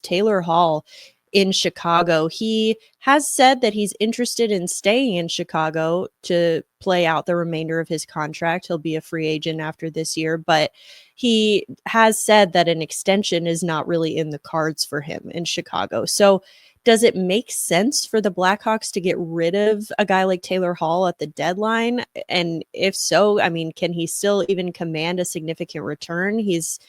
Taylor Hall in Chicago. He has said that he's interested in staying in Chicago to play out the remainder of his contract. He'll be a free agent after this year, but he has said that an extension is not really in the cards for him in Chicago. So, does it make sense for the Blackhawks to get rid of a guy like Taylor Hall at the deadline? And if so, I mean, can he still even command a significant return? He's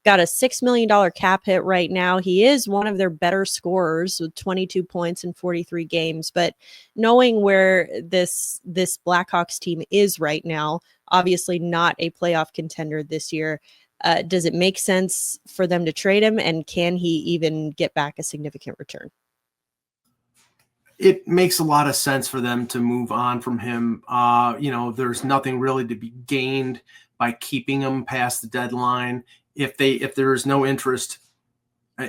got a $6 million cap hit right now. He is one of their better scorers with 22 points in 43 games. But knowing where this Blackhawks team is right now, obviously not a playoff contender this year, does it make sense for them to trade him? And can he even get back a significant return? It makes a lot of sense for them to move on from him. There's nothing really to be gained by keeping him past the deadline. If there is no interest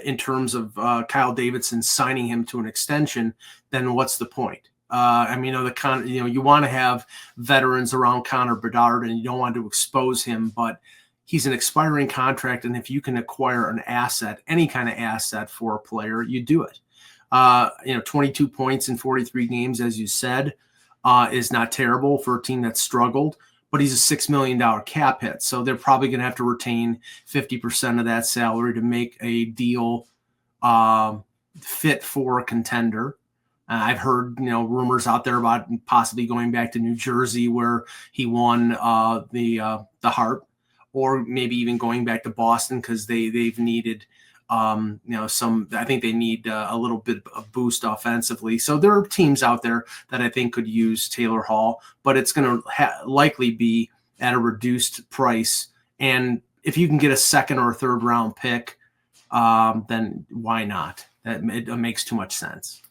in terms of Kyle Davidson signing him to an extension, then what's the point? You want to have veterans around Connor Bedard, and you don't want to expose him, but he's an expiring contract, and if you can acquire an asset, any kind of asset for a player, you do it. 22 points in 43 games, as you said, is not terrible for a team that struggled, but he's a $6 million cap hit. So they're probably going to have to retain 50% of that salary to make a deal fit for a contender. I've heard, rumors out there about possibly going back to New Jersey where he won the Hart, or maybe even going back to Boston because they've needed I think they need a little bit of boost offensively. So there are teams out there that I think could use Taylor Hall, but it's going to likely be at a reduced price. And if you can get a second or third round pick, then why not? It makes too much sense.